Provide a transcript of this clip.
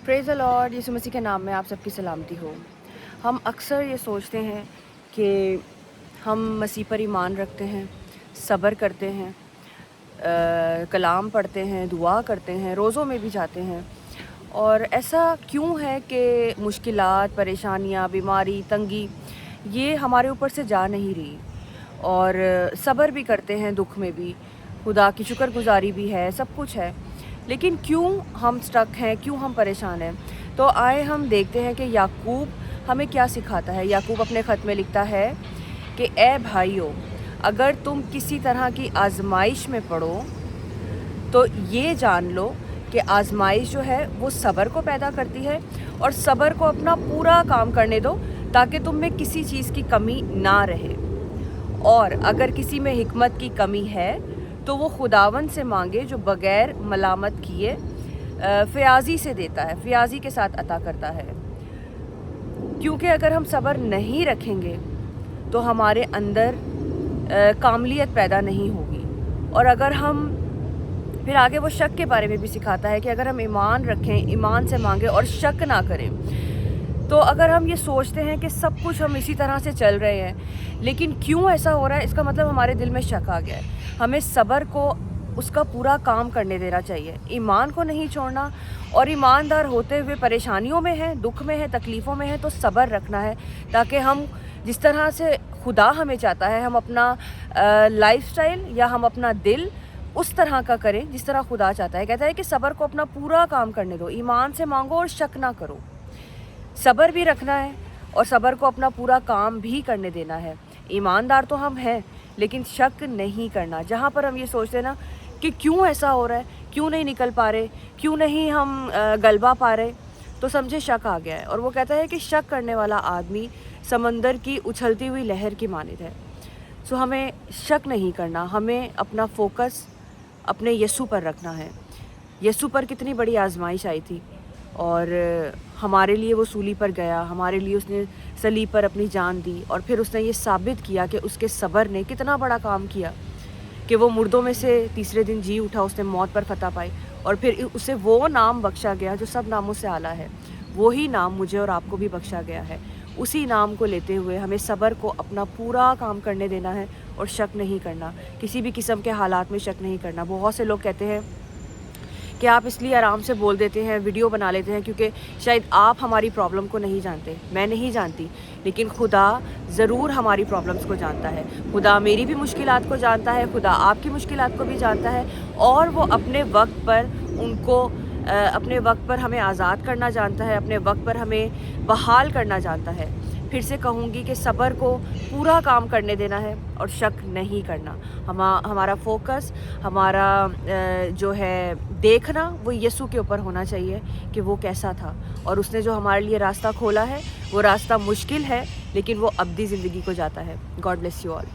Praise the lord. यीशु मसीह के नाम में आप सबकी सलामती हो। हम अक्सर ये सोचते हैं कि हम मसीह पर ईमान रखते हैं, सब्र करते हैं, कलाम पढ़ते हैं, दुआ करते हैं, रोज़ों में भी जाते हैं। और ऐसा क्यों है कि मुश्किलात, परेशानियाँ, बीमारी, तंगी ये हमारे ऊपर से जा नहीं रही, और सब्र भी करते हैं दुख में भी, खुदा की शुक्रगुजारी भी है, सब कुछ है, लेकिन क्यों हम स्टक हैं, क्यों हम परेशान हैं? तो आए हम देखते हैं कि याकूब हमें क्या सिखाता है। याकूब अपने ख़त में लिखता है कि ए भाइयों, अगर तुम किसी तरह की आजमाइश में पड़ो तो ये जान लो कि आजमाइश जो है वो सब्र को पैदा करती है, और सब्र को अपना पूरा काम करने दो ताकि तुम में किसी चीज़ की कमी ना रहे। और अगर किसी में हिकमत की कमी है तो वो खुदावन से मांगे जो बग़ैर मलामत किए फ़याज़ी से देता है, फ़याज़ी के साथ अता करता है। क्योंकि अगर हम सब्र नहीं रखेंगे तो हमारे अंदर कामलियत पैदा नहीं होगी। और अगर हम फिर आगे वो शक के बारे में भी सिखाता है कि अगर हम ईमान रखें, ईमान से मांगे और शक ना करें। तो अगर हम ये सोचते हैं कि सब कुछ हम इसी तरह से चल रहे हैं, लेकिन क्यों ऐसा हो रहा है, इसका मतलब हमारे दिल में शक आ गया है। हमें सब्र को उसका पूरा काम करने देना चाहिए, ईमान को नहीं छोड़ना। और ईमानदार होते हुए परेशानियों में हैं, दुख में हैं, तकलीफ़ों में हैं, तो सब्र रखना है ताकि हम जिस तरह से खुदा हमें चाहता है हम अपना लाइफस्टाइल या हम अपना दिल उस तरह का करें जिस तरह खुदा चाहता है। कहता है कि सब्र को अपना पूरा काम करने दो, ईमान से मांगो और शक ना करो। सब्र भी रखना है और सब्र को अपना पूरा काम भी करने देना है। ईमानदार तो हम हैं, लेकिन शक नहीं करना। जहाँ पर हम ये सोचते हैं ना कि क्यों ऐसा हो रहा है, क्यों नहीं निकल पा रहे, क्यों नहीं हम गलबा पा रहे, तो समझे शक आ गया है। और वो कहता है कि शक करने वाला आदमी समंदर की उछलती हुई लहर की मानित है। सो हमें शक नहीं करना, हमें अपना फोकस अपने यीशु पर रखना है। यीशु पर कितनी बड़ी आजमाइश आई थी और हमारे लिए वो सूली पर गया, हमारे लिए उसने सलीब पर अपनी जान दी, और फिर उसने ये साबित किया कि उसके सब्र ने कितना बड़ा काम किया कि वो मुर्दों में से तीसरे दिन जी उठा, उसने मौत पर फतह पाई, और फिर उसे वो नाम बख्शा गया जो सब नामों से आला है। वही नाम मुझे और आपको भी बख्शा गया है। उसी नाम को लेते हुए हमें सब्र को अपना पूरा काम करने देना है और शक नहीं करना, किसी भी किस्म के हालात में शक नहीं करना। बहुत से लोग कहते हैं कि आप इसलिए आराम से बोल देते हैं, वीडियो बना लेते हैं क्योंकि शायद आप हमारी प्रॉब्लम को नहीं जानते। मैं नहीं जानती, लेकिन खुदा ज़रूर हमारी प्रॉब्लम्स को जानता है। खुदा मेरी भी मुश्किलात को जानता है, खुदा आपकी मुश्किलात को भी जानता है, और वो अपने वक्त पर उनको अपने वक्त पर हमें आज़ाद करना जानता है, अपने वक्त पर हमें बहाल करना जानता है। फिर से कहूँगी कि सब्र को पूरा काम करने देना है और शक नहीं करना। हमारा फोकस, हमारा जो है देखना, वो यीशु के ऊपर होना चाहिए कि वो कैसा था, और उसने जो हमारे लिए रास्ता खोला है वो रास्ता मुश्किल है, लेकिन वो अब्दी ज़िंदगी को जाता है। God bless you all.